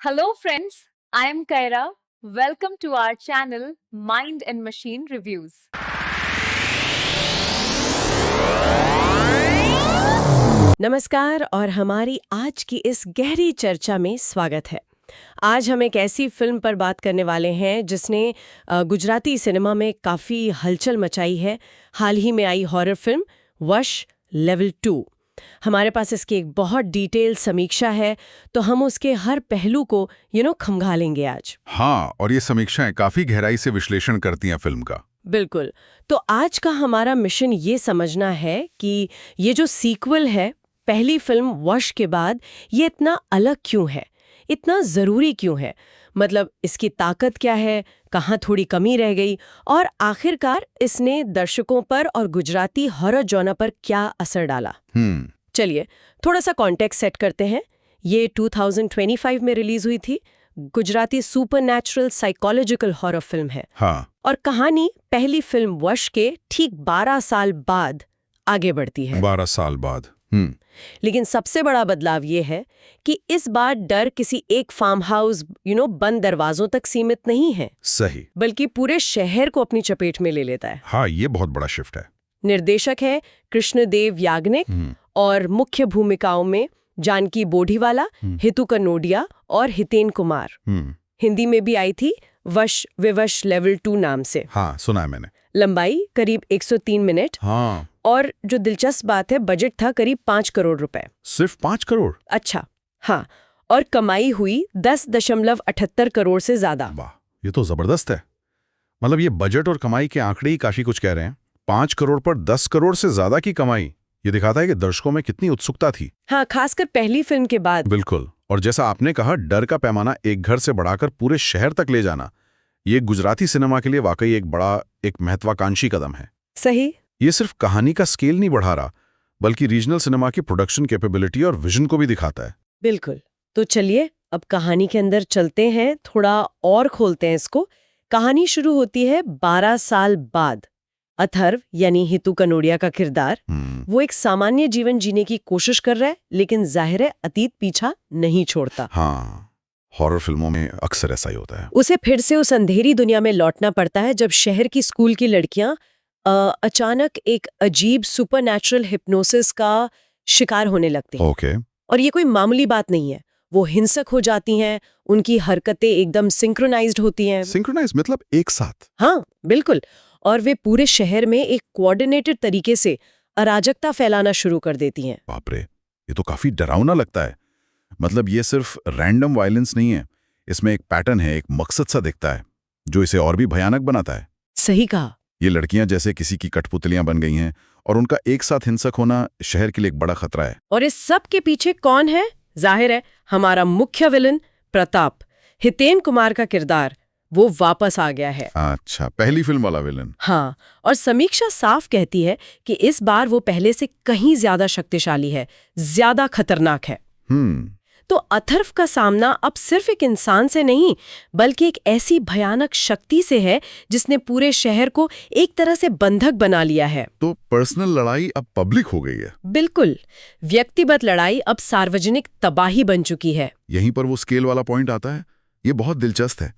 Hello friends, I am Kaira. Welcome to our channel Mind and Machine Reviews. नमस्कार और हमारी आज की इस गहरी चर्चा में स्वागत है। आज हम एक ऐसी फिल्म पर बात करने वाले हैं जिसने गुजराती सिनेमा में काफ़ी हलचल मचाई है। हाल ही में आई हॉरर फिल्म वश लेवल 2। हमारे पास इसकी एक बहुत डिटेल समीक्षा है, तो हम उसके हर पहलू को खंगालेंगे आज। हाँ, और ये समीक्षाएं काफी गहराई से विश्लेषण करती हैं फिल्म का। बिल्कुल। तो आज का हमारा मिशन ये समझना है कि ये जो सीक्वल है पहली फिल्म वश के बाद, ये इतना अलग क्यों है, इतना ज़रूरी क्यों है, मतलब इसकी ताकत क्या है, कहाँ थोड़ी कमी रह गई, और आखिरकार इसने दर्शकों पर और गुजराती हॉरर जॉनर पर क्या असर डाला। चलिए थोड़ा सा कॉन्टेक्स्ट सेट करते हैं। ये 2025 में रिलीज हुई थी। Gujarati supernatural psychological horror film है। हाँ। और कहानी पहली फिल्म वश के ठीक 12 साल बाद आगे बढ़ती है। 12 साल बाद। लेकिन सबसे बड़ा बदलाव ये है कि इस बार डर किसी एक फार्म हाउस बंद दरवाजों तक सीमित नहीं है। सही। बल्कि पूरे शहर को अपनी चपेट में ले लेता है। हाँ, ये बहुत बड़ा शिफ्ट है। निर्देशक है कृष्णदेव याग्निक और मुख्य भूमिकाओं में जानकी बोढ़ीवाला, हितू कनोडिया और हितेन कुमार। हिंदी में भी आई थी वश विवश लेवल 2 नाम से। हाँ, सुना है मैंने। लंबाई करीब 103 मिनट। हाँ। और जो दिलचस्प बात है, बजट था करीब 5 करोड़ रुपए। सिर्फ 5 करोड़? अच्छा, हाँ। और कमाई हुई 10.78 करोड़ से ज्यादा। वाह, ये तो जबरदस्त है। मतलब ये बजट और कमाई के आंकड़े ही काफी कुछ कह रहे हैं। 5 करोड़ पर 10 करोड़ से ज्यादा की कमाई, ये दिखाता है कि दर्शकों में कितनी उत्सुकता थी। हाँ, खासकर पहली फिल्म के बाद। बिल्कुल। और जैसा आपने कहा, डर का पैमाना एक घर से बढ़ाकर पूरे शहर तक ले जाना, ये गुजराती सिनेमा के लिए वाकई एक महत्वाकांक्षी कदम है। सही। ये सिर्फ कहानी का स्केल नहीं बढ़ा रहा, बल्कि रीजनल सिनेमा की प्रोडक्शन कैपेबिलिटी और विजन को भी दिखाता है। बिल्कुल। तो चलिए अब कहानी के अंदर चलते हैं, थोड़ा और खोलते हैं इसको। कहानी शुरू होती है 12 साल बाद। अथर्व यानी हितू कनोडिया का किरदार, वो एक सामान्य जीवन जीने की कोशिश कर रहा है, लेकिन जाहिर है अतीत पीछा नहीं छोड़ता। हाँ, हॉरर फिल्मों में अक्सर ऐसा ही होता है। उसे फिर से उस अंधेरी दुनिया में लौटना पड़ता है जब शहर की स्कूल की लड़कियां अचानक एक अजीब सुपरनैचुरल हिप्नोसिस का शिकार होने लगती हैं। ओके। और ये कोई मामूली बात नहीं है। वो हिंसक हो जाती हैं, उनकी हरकतें एकदम सिंक्रोनाइज्ड होती हैं। सिंक्रोनाइज मतलब एक साथ? हाँ, बिल्कुल। और वे पूरे शहर में एक कोऑर्डिनेटेड तरीके से अराजकता फैलाना शुरू कर देती हैं। बाप रे, ये तो काफी डरावना लगता है। मतलब ये सिर्फ रैंडम वायलेंस नहीं है, इसमें एक पैटर्न है, एक मकसद सा दिखता है, जो इसे और भी भयानक बनाता है। सही कहा। ये लड़कियां जैसे किसी की कठपुतलियां बन गई हैं, और उनका एक साथ हिंसक होना शहर के लिए एक बड़ा खतरा है। और इस सब के पीछे कौन है? जाहिर है हमारा मुख्य विलन प्रताप, हितेन कुमार का किरदार, वो वापस आ गया है। अच्छा, पहली फिल्म वाला विलन। हाँ, और समीक्षा साफ कहती है कि इस बार वो पहले से कहीं ज्यादा शक्तिशाली है, ज्यादा खतरनाक है। तो अथर्व का सामना अब सिर्फ एक इंसान से नहीं, बल्कि एक ऐसी भयानक शक्ति से है जिसने पूरे शहर को एक तरह से बंधक बना लिया है। तो पर्सनल लड़ाई अब पब्लिक हो गई है। बिल्कुल। व्यक्तिगत लड़ाई अब सार्वजनिक तबाही बन चुकी है। यहीं पर वो स्केल वाला पॉइंट आता है। ये बहुत दिलचस्प है।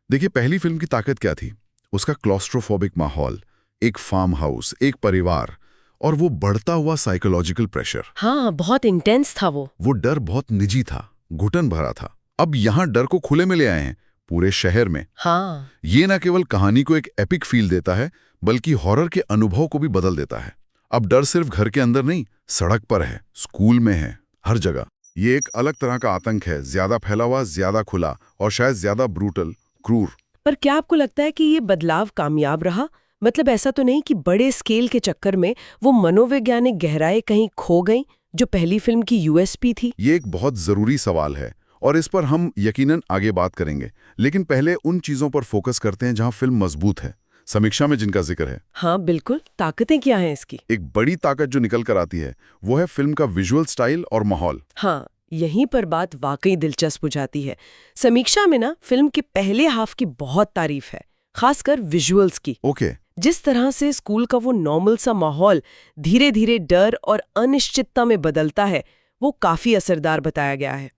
देखिए, पहली फिल्म की ताकत क्या थी? उसका क्लॉस्ट्रोफोबिक माहौल, एक फार्म हाउस, एक परिवार, और वो बढ़ता हुआ साइकोलॉजिकल प्रेशर। हाँ, बहुत इंटेंस था वो डर बहुत निजी था, घुटन भरा था। अब यहाँ डर को खुले में ले आए हैं, पूरे शहर में। हाँ। ये न केवल कहानी को एक एपिक फील देता है, बल्कि हॉरर के अनुभव को भी बदल देता है। अब डर सिर्फ घर के अंदर नहीं, सड़क पर है, स्कूल में है, हर जगह। ये एक अलग तरह का आतंक है, ज्यादा फैला हुआ, ज्यादा खुला, और शायद ज्यादा ब्रूटल, क्रूर। पर क्या आपको लगता है कि ये बदलाव कामयाब रहा? मतलब ऐसा तो नहीं कि बड़े स्केल के चक्कर में वो मनोवैज्ञानिक गहराई कहीं खो गई जो पहली फिल्म की यूएसपी थी? ये एक बहुत जरूरी सवाल है, और इस पर हम यकीनन आगे बात करेंगे। लेकिन पहले उन चीजों पर फोकस करते हैं जहां फिल्म मजबूत है, समीक्षा में जिनका जिक्र है। हाँ बिल्कुल। ताकतें क्या हैं इसकी? एक बड़ी ताकत जो निकल कर आती है वो है फिल्म का विजुअल स्टाइल और माहौल। हाँ, यहीं पर बात वाकई दिलचस्प हो जाती है। समीक्षा में ना फिल्म के पहले हाफ की बहुत तारीफ है, खासकर विजुअल्स की। ओके। जिस तरह से स्कूल का वो नॉर्मल सा माहौल धीरे धीरे डर और अनिश्चितता में बदलता है, वो काफी असरदार बताया गया है।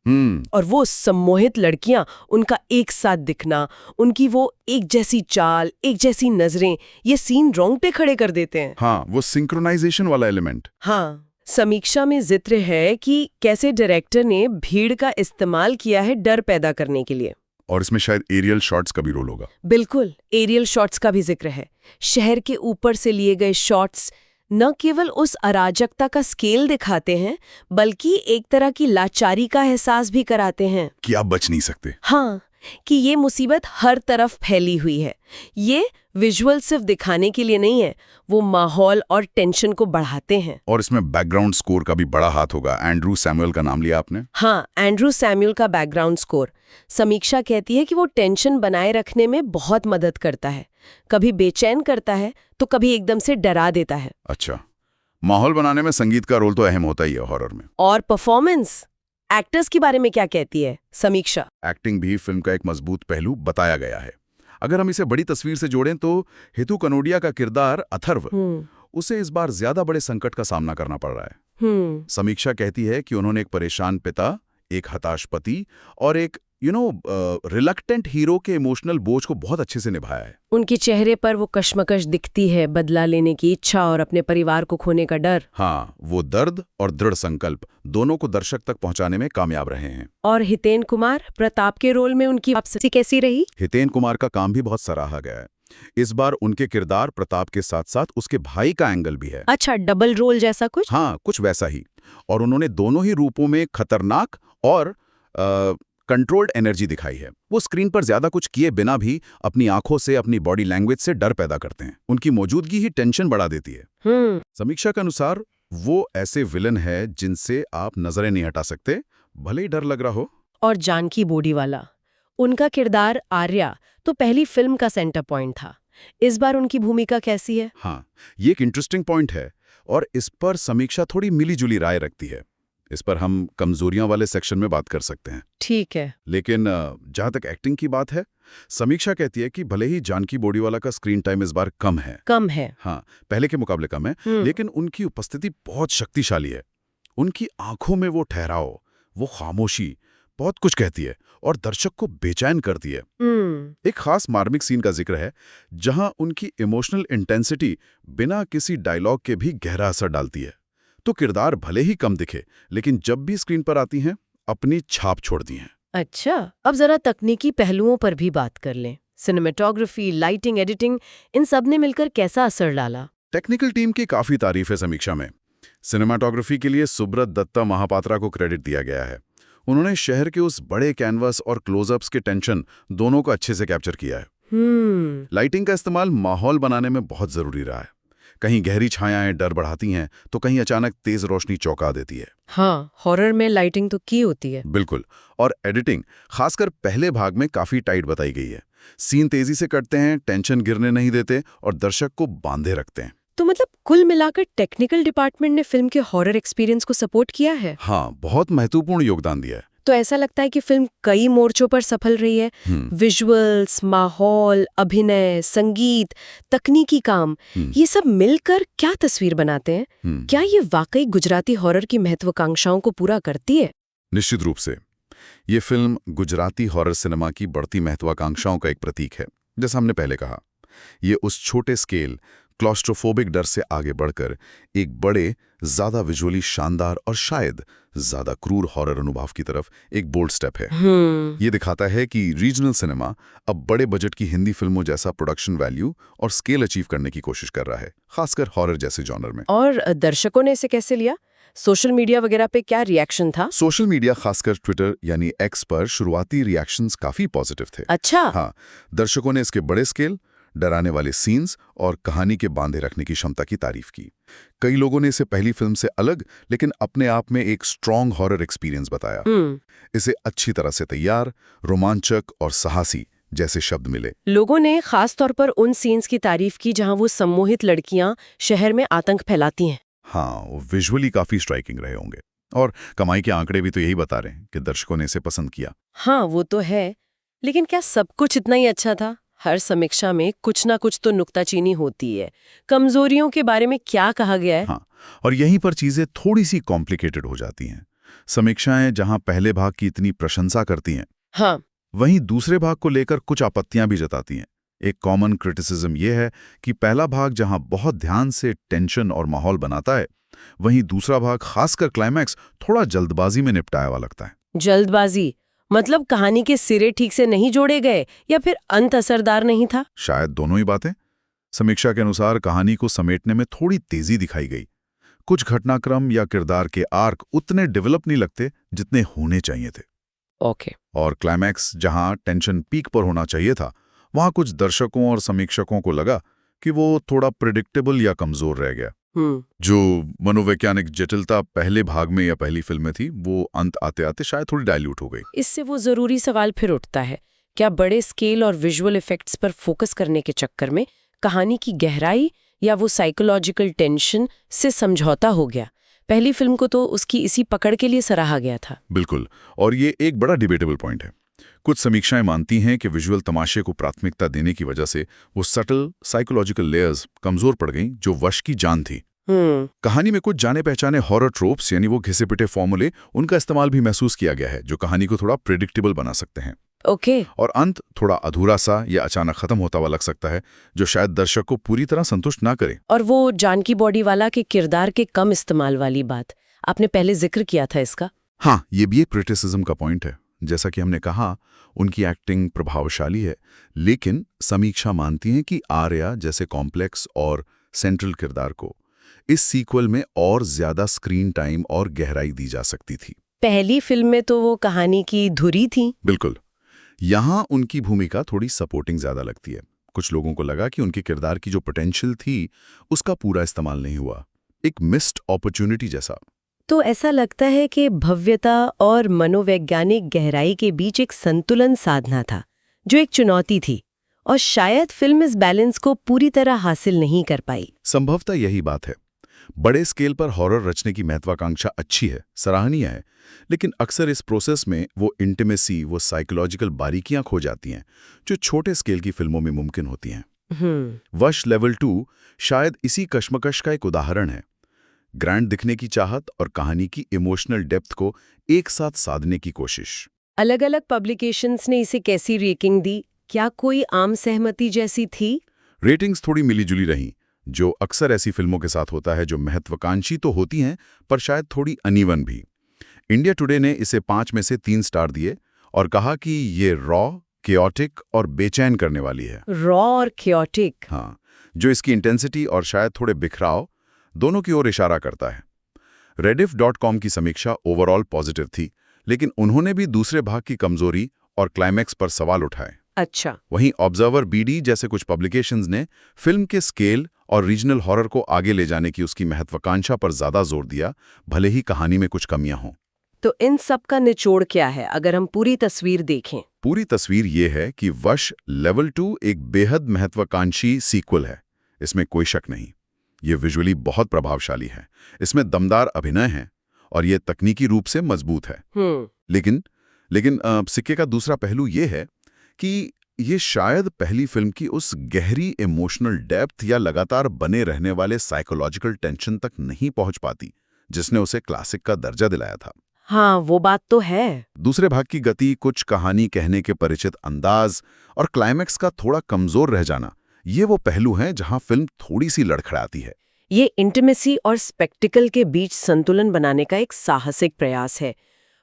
और वो सम्मोहित लड़कियां, उनका एक साथ दिखना, उनकी वो एक जैसी चाल, एक जैसी नजरें, ये सीन रोंगटे खड़े कर देते हैं। हाँ, वो सिंक्रोनाइजेशन वाला एलिमेंट। हाँ, समीक्षा में जिक्र है कि कैसे डायरेक्टर ने भीड़ का इस्तेमाल किया है डर पैदा करने के लिए। और इसमें शायद एरियल शॉट्स का भी रोल होगा। बिल्कुल, एरियल शॉट्स का भी जिक्र है। शहर के ऊपर से लिए गए शॉट्स न केवल उस अराजकता का स्केल दिखाते हैं, बल्कि एक तरह की लाचारी का एहसास भी कराते हैं कि आप बच नहीं सकते। हाँ, कि ये मुसीबत हर तरफ फैली हुई है। ये विजुअल सिर्फ दिखाने के लिए नहीं है, वो माहौल और टेंशन को बढ़ाते हैं। और इसमें बैकग्राउंड स्कोर का भी बड़ा हाथ होगा। एंड्रू सैमुअल का नाम लिया आपने। हाँ, एंड्रू सैमुअल का बैकग्राउंड स्कोर, समीक्षा कहती है कि वो टेंशन बनाए रखने में बहुत मदद करता है। कभी बेचैन करता है तो कभी एकदम से डरा देता है। अच्छा, माहौल बनाने में संगीत का रोल तो अहम होता ही है हॉरर में। और परफॉर्मेंस, एक्टर्स के बारे में क्या कहती है समीक्षा? एक्टिंग भी फिल्म का एक मजबूत पहलू बताया गया है। अगर हम इसे बड़ी तस्वीर से जोड़ें तो हितू कनोडिया का किरदार अथर्व, उसे इस बार ज्यादा बड़े संकट का सामना करना पड़ रहा है। समीक्षा कहती है कि उन्होंने एक परेशान पिता, एक हताश पति और एक रिलक्टेंट हीरो के इमोशनल बोझ को बहुत अच्छे से निभाया है। उनके चेहरे पर वो कश्मकश दिखती है, बदला लेने की इच्छा और अपने परिवार को खोने का डर। हाँ, वो दर्द और दृढ़ संकल्प दोनों को दर्शक तक पहुंचाने में कामयाब रहे हैं। और हितेन कुमार प्रताप के रोल में उनकी वापसी कैसी रही? हितेन कुमार का काम भी बहुत सराहा गया है। इस बार उनके किरदार प्रताप के साथ साथ उसके भाई का एंगल भी है। अच्छा, डबल रोल जैसा कुछ? हाँ, कुछ वैसा ही। और उन्होंने दोनों ही रूपों में खतरनाक और कंट्रोल्ड एनर्जी दिखाई है। वो स्क्रीन पर ज्यादा कुछ किए बिना भी अपनी आंखों से, अपनी बॉडी लैंग्वेज से डर पैदा करते हैं। उनकी मौजूदगी ही टेंशन बढ़ा देती है। समीक्षा के अनुसार वो ऐसे विलन है जिनसे आप नजरें नहीं हटा सकते, भले ही डर लग रहा हो। और जानकी बोडीवाला, उनका किरदार आर्या तो पहली फिल्म का सेंटर पॉइंट था। इस बार उनकी भूमिका कैसी है? हाँ, ये एक इंटरेस्टिंग पॉइंट है और इस पर समीक्षा थोड़ी मिली-जुली राय रखती है। इस पर हम कमजोरियां वाले सेक्शन में बात कर सकते हैं। ठीक है। लेकिन जहां तक एक्टिंग की बात है, समीक्षा कहती है कि भले ही जानकी बोडीवाला का स्क्रीन टाइम इस बार कम है। हाँ, पहले के मुकाबले कम है, लेकिन उनकी उपस्थिति बहुत शक्तिशाली है। उनकी आंखों में वो ठहराव, वो खामोशी बहुत कुछ कहती है और दर्शक को बेचैन करती है। एक खास मार्मिक सीन का जिक्र है जहां उनकी इमोशनल इंटेंसिटी बिना किसी डायलॉग के भी गहरा असर डालती है। तो किरदार भले ही कम दिखे, लेकिन जब भी स्क्रीन पर आती हैं, अपनी छाप छोड़ती हैं। अच्छा, अब जरा तकनीकी पहलुओं पर भी बात कर लें। सिनेमेटोग्राफी, लाइटिंग, एडिटिंग, इन सब ने मिलकर कैसा असर डाला? टेक्निकल टीम की काफी तारीफ है समीक्षा में। सिनेमाटोग्राफी के लिए सुब्रत दत्ता महापात्रा को क्रेडिट दिया गया है। उन्होंने शहर के उस बड़े कैनवस और क्लोजअप्स के टेंशन दोनों को अच्छे से कैप्चर किया है। लाइटिंग का इस्तेमाल माहौल बनाने में बहुत जरूरी रहा है। कहीं गहरी छायाएं डर बढ़ाती हैं तो कहीं अचानक तेज रोशनी चौंका देती है। हाँ, हॉरर में लाइटिंग तो की होती है। बिल्कुल। और एडिटिंग खासकर पहले भाग में काफी टाइट बताई गई है। सीन तेजी से कटते हैं, टेंशन गिरने नहीं देते और दर्शक को बांधे रखते हैं। तो मतलब कुल मिलाकर टेक्निकल डिपार्टमेंट ने फिल्म के हॉरर एक्सपीरियंस को सपोर्ट किया है। हाँ, बहुत महत्वपूर्ण योगदान दिया है। तो ऐसा लगता है कि फिल्म कई मोर्चों पर सफल रही है। विजुअल्स, माहौल, अभिनय, संगीत, तकनीकी काम, ये सब मिलकर क्या तस्वीर बनाते हैं? क्या ये वाकई गुजराती हॉरर की महत्वाकांक्षाओं को पूरा करती है? निश्चित रूप से। ये फिल्म गुजराती हॉरर सिनेमा की बढ़ती महत्वाकांक्षाओं का एक प्रतीक है। जैसा हमने पहले कहा, ये उस छोटे स्केल क्लॉस्ट्रोफोबिक डर से आगे बढ़कर एक बड़े, ज्यादा विजुअली शानदार और शायद ज्यादा क्रूर हॉरर अनुभव की तरफ एक बोल्ड स्टेप है। ये दिखाता है कि रीजनल सिनेमा अब बड़े बजट की हिंदी फिल्मों जैसा प्रोडक्शन वैल्यू और स्केल अचीव करने की कोशिश कर रहा है, खासकर हॉरर जैसे जॉनर में। और दर्शकों ने इसे कैसे लिया? सोशल मीडिया वगैरह पे क्या रिएक्शन था? सोशल मीडिया, खासकर ट्विटर यानी एक्स पर शुरुआती रिएक्शंस काफी पॉजिटिव थे। अच्छा। हाँ, दर्शकों ने इसके बड़े स्केल, डराने वाले सीन्स और कहानी के बांधे रखने की क्षमता की तारीफ की। कई लोगों ने इसे पहली फिल्म से अलग लेकिन अपने आप में एक स्ट्रॉन्ग हॉरर एक्सपीरियंस बताया। इसे अच्छी तरह से तैयार, रोमांचक और साहसी जैसे शब्द मिले। लोगों ने खास तौर पर उन सीन्स की तारीफ की जहां वो सम्मोहित लड़कियां शहर में आतंक फैलाती हैं। हाँ, वो विजुअली काफी स्ट्राइकिंग रहे होंगे और कमाई के आंकड़े भी तो यही बता रहे हैं कि दर्शकों ने इसे पसंद किया। हाँ, वो तो है, लेकिन क्या सब कुछ इतना ही अच्छा था? हर समीक्षा में कुछ ना कुछ तो नुक्ताचीनी होती है। कमजोरियों के बारे में क्या कहा गया है? हाँ, और यहीं पर चीजें थोड़ी सी कॉम्प्लिकेटेड हो जाती हैं। समीक्षाएं जहां पहले भाग की इतनी प्रशंसा करती हैं, हाँ, वहीं दूसरे भाग को लेकर कुछ आपत्तियां भी जताती हैं। एक कॉमन क्रिटिसिज्म यह है कि पहला भाग जहां बहुत ध्यान से टेंशन और माहौल बनाता है, वहीं दूसरा भाग खासकर क्लाइमैक्स थोड़ा जल्दबाजी में निपटाया हुआ लगता है। जल्दबाजी मतलब कहानी के सिरे ठीक से नहीं जोड़े गए या फिर अंत असरदार नहीं था? शायद दोनों ही बातें। समीक्षा के अनुसार कहानी को समेटने में थोड़ी तेजी दिखाई गई। कुछ घटनाक्रम या किरदार के आर्क उतने डेवलप नहीं लगते जितने होने चाहिए थे। ओके। और क्लाइमैक्स जहां टेंशन पीक पर होना चाहिए था, वहां कुछ दर्शकों और समीक्षकों को लगा कि वो थोड़ा प्रिडिक्टेबल या कमजोर रह गया। जो मनोवैज्ञानिक जटिलता पहले भाग में या पहली फिल्म में थी, वो अंत आते आते शायद थोड़ी डाइल्यूट हो गई। इससे वो जरूरी सवाल फिर उठता है, क्या बड़े स्केल और विजुअल इफेक्ट्स पर फोकस करने के चक्कर में कहानी की गहराई या वो साइकोलॉजिकल टेंशन से समझौता हो गया? पहली फिल्म को तो उसकी इसी पकड़ के लिए सराहा गया था। बिल्कुल, और ये एक बड़ा डिबेटेबल पॉइंट है। कुछ समीक्षाएं मानती हैं कि विजुअल तमाशे को प्राथमिकता देने की वजह से वो सटल साइकोलॉजिकल लेयर्स कमजोर पड़ गईं जो वश की जान थी। कहानी में कुछ जाने पहचाने हॉरर ट्रोप्स यानी वो घिसे पिटे फॉर्मूले, उनका इस्तेमाल भी महसूस किया गया है जो कहानी को थोड़ा प्रिडिक्टेबल बना सकते हैं। ओके। और अंत थोड़ा अधूरा सा या अचानक खत्म होता हुआ लग सकता है, जो शायद दर्शक को पूरी तरह संतुष्ट ना करे। और वो जानकी बॉडी वाला के किरदार के कम इस्तेमाल वाली बात, आपने पहले जिक्र किया था इसका। हाँ, ये भी एक क्रिटिसिज्म का पॉइंट है। जैसा कि हमने कहा, उनकी एक्टिंग प्रभावशाली है, लेकिन समीक्षा मानती हैं कि आर्या जैसे कॉम्प्लेक्स और सेंट्रल किरदार को इस सीक्वल में और ज्यादा स्क्रीन टाइम और गहराई दी जा सकती थी। पहली फिल्म में तो वो कहानी की धुरी थी। बिल्कुल, यहाँ उनकी भूमिका थोड़ी सपोर्टिंग ज्यादा लगती है। कुछ लोगों को लगा कि उनके किरदार की जो पोटेंशियल थी, उसका पूरा इस्तेमाल नहीं हुआ, एक मिस्ड अपॉर्चुनिटी जैसा। तो ऐसा लगता है कि भव्यता और मनोवैज्ञानिक गहराई के बीच एक संतुलन साधना था, जो एक चुनौती थी, और शायद फिल्म इस बैलेंस को पूरी तरह हासिल नहीं कर पाई। संभवतः यही बात है। बड़े स्केल पर हॉरर रचने की महत्वाकांक्षा अच्छी है, सराहनीय है, लेकिन अक्सर इस प्रोसेस में वो इंटीमेसी, वो साइकोलॉजिकल बारीकियां खो जाती हैं जो छोटे स्केल की फिल्मों में मुमकिन होती हैं। वश लेवल 2 शायद इसी कश्मकश का एक उदाहरण है। ग्रैंड दिखने की चाहत और कहानी की इमोशनल डेप्थ को एक साथ साधने की कोशिश। अलग अलग पब्लिकेशंस ने इसे कैसी रेटिंग दी? क्या कोई आम सहमति जैसी थी? रेटिंग्स थोड़ी मिलीजुली रहीं, जो अक्सर ऐसी फिल्मों के साथ होता है जो महत्वाकांक्षी तो होती हैं पर शायद थोड़ी अनइवन भी। इंडिया टुडे ने इसे 5 में से 3 स्टार दिए और कहा कि ये रॉ, केओटिक और बेचैन करने वाली है। रॉ और केओटिक? हाँ, जो इसकी इंटेंसिटी और शायद थोड़े बिखराव दोनों की ओर इशारा करता है। Rediff.com की समीक्षा ओवरऑल पॉजिटिव थी, लेकिन उन्होंने भी दूसरे भाग की कमजोरी और क्लाइमैक्स पर सवाल उठाए। अच्छा। वहीं ऑब्जर्वर BD जैसे कुछ पब्लिकेशंस ने फिल्म के स्केल और रीजनल हॉरर को आगे ले जाने की उसकी महत्वाकांक्षा पर ज्यादा जोर दिया, भले ही कहानी में कुछ कमियां हों। तो इन सब का निचोड़ क्या है अगर हम पूरी तस्वीर देखें? पूरी तस्वीर ये है कि वश लेवल 2 एक बेहद महत्वाकांक्षी सीक्वल है, इसमें कोई शक नहीं। ये विजुअली बहुत प्रभावशाली है, इसमें दमदार अभिनय है और ये तकनीकी रूप से मजबूत है। लेकिन सिक्के का दूसरा पहलू ये है कि ये शायद पहली फिल्म की उस गहरी इमोशनल डेप्थ या लगातार बने रहने वाले साइकोलॉजिकल टेंशन तक नहीं पहुंच पाती, जिसने उसे क्लासिक का दर्जा दिलाया था। हाँ, वो बात तो है। दूसरे भाग की गति, कुछ कहानी कहने के परिचित अंदाज और क्लाइमैक्स का थोड़ा कमजोर रह जाना, ये वो पहलू हैं जहां फिल्म थोड़ी सी लड़खड़ाती है। ये इंटीमेसी और स्पेक्टिकल के बीच संतुलन बनाने का एक साहसिक प्रयास है,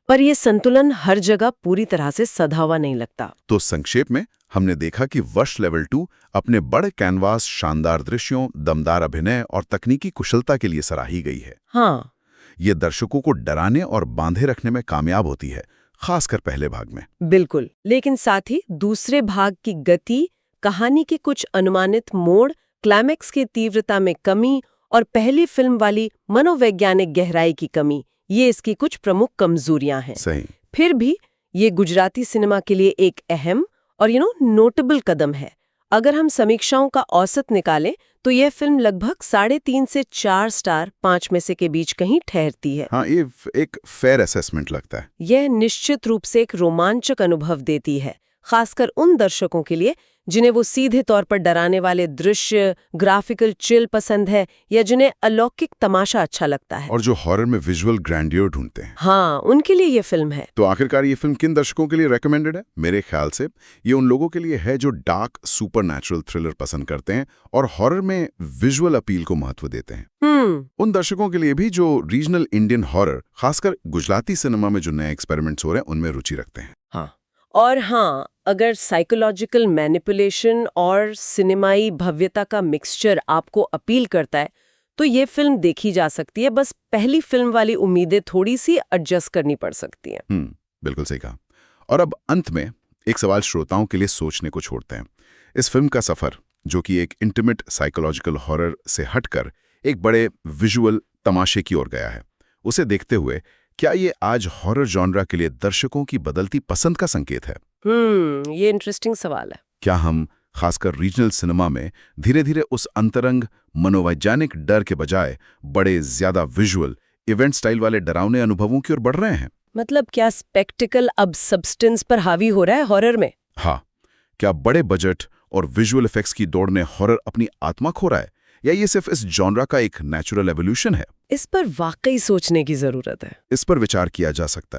पर यह संतुलन हर जगह पूरी तरह से सधा हुआ नहीं लगता। तो संक्षेप में हमने देखा कि वश लेवल 2 अपने बड़े कैनवास, शानदार दृश्यों, दमदार अभिनय और तकनीकी कुशलता के लिए सराही गई है। हाँ, ये दर्शकों को डराने और बांधे रखने में कामयाब होती है, खासकर पहले भाग में। बिल्कुल, लेकिन साथ ही दूसरे भाग की गति, कहानी के कुछ अनुमानित मोड़, क्लाइमैक्स की तीव्रता में कमी और पहली फिल्म वाली मनोवैज्ञानिक गहराई की कमी, ये इसकी कुछ प्रमुख कमजोरियां हैं। सही। फिर भी ये गुजराती सिनेमा के लिए एक अहम और नोटेबल कदम है। अगर हम समीक्षाओं का औसत निकालें तो यह फिल्म लगभग 3.5 से 4 स्टार 5 में से के बीच कहीं ठहरती है। हाँ, ये एक फेयर असेसमेंट लगता है। यह निश्चित रूप से एक रोमांचक अनुभव देती है, खासकर उन दर्शकों के लिए जिन्हें वो सीधे तौर पर डराने वाले दृश्य, ग्राफिकल चिल पसंद है या जिन्हें अलौकिक तमाशा अच्छा लगता है। और जो हॉरर में विजुअल ग्रैंडियर ढूंढते हैं। हाँ, उनके लिए ये फिल्म है। तो आखिरकार ये फिल्म किन दर्शकों के लिए रेकमेंडेड है? मेरे ख्याल से ये उन लोगों के लिए है जो डार्क सुपरनैचुरल थ्रिलर पसंद करते हैं और हॉरर में विजुअल अपील को महत्व देते हैं। उन दर्शकों के लिए भी जो रीजनल इंडियन हॉरर, खासकर गुजराती सिनेमा में जो नए एक्सपेरिमेंट्स हो रहे हैं, उनमें रुचि रखते हैं। हाँ, और हाँ, अगर साइकोलॉजिकल मैनिपुलेशन और सिनेमाई भव्यता का मिक्सचर आपको अपील करता है तो ये फिल्म देखी जा सकती है। बस पहली फिल्म वाली उम्मीदें थोड़ी सी एडजस्ट करनी पड़ सकती हैं। बिल्कुल सही कहा। और अब अंत में एक सवाल श्रोताओं के लिए सोचने को छोड़ते हैं। इस फिल्म का सफर, जो कि एक इंटीमेट साइकोलॉजिकल हॉरर से हटकर एक बड़े विजुअल तमाशे की ओर गया है, उसे देखते हुए क्या ये आज हॉरर जॉनरा के लिए दर्शकों की बदलती पसंद का संकेत है? ये इंटरेस्टिंग सवाल है। क्या हम खासकर रीजनल सिनेमा में धीरे धीरे उस अंतरंग मनोवैज्ञानिक डर के बजाय बड़े ज्यादा विजुअल इवेंट स्टाइल वाले डरावने अनुभवों की ओर बढ़ रहे हैं? मतलब क्या स्पेक्टिकल अब सब्सटेंस पर हावी हो रहा है हॉरर में? हाँ, क्या बड़े बजट और विजुअल इफेक्ट्स की दौड़ ने हॉरर अपनी आत्मा खो रहा है, या ये सिर्फ इस जॉनरा का एक नेचुरल एवोल्यूशन है? इस पर वाकई सोचने की जरूरत है। इस पर विचार किया जा सकता है।